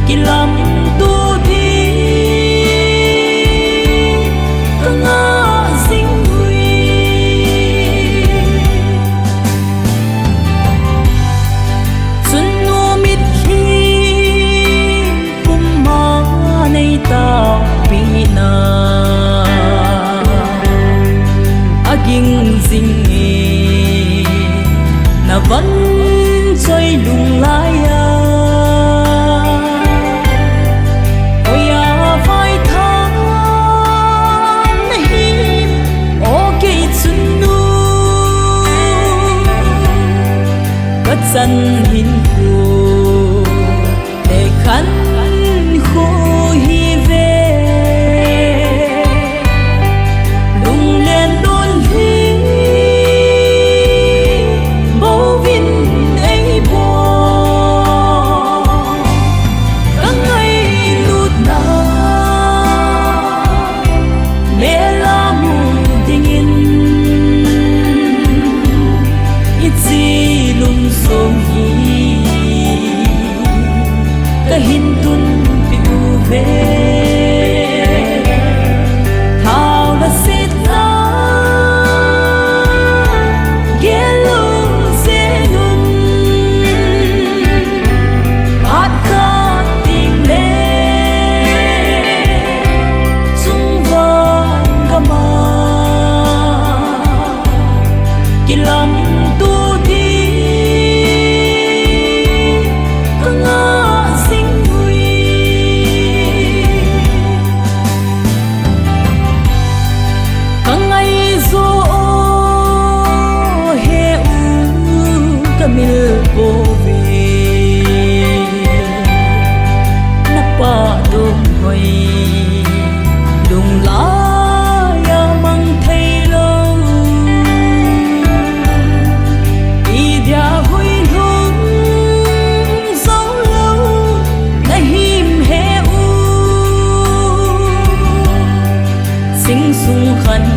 kỳ lắm tu thi có ngã sinh huy xuân nu mít khi cùng mà này ta bị na aging ding na vẫn chơi lung lai dân hin khô để khăn khô hi về lung lên đôn hi bố vin ấy bò các ngày lút na mẹ la mu tình in ít gì lung sông kahin tun piu ve thao la sit na gelu zenum at ka ting le sung vang gama kilam tu mil vô vi nắp ba đôi hồi đùng lá ya mang thay lâu đi dia huy hùng dấu lâu na him he u sinh sung khăn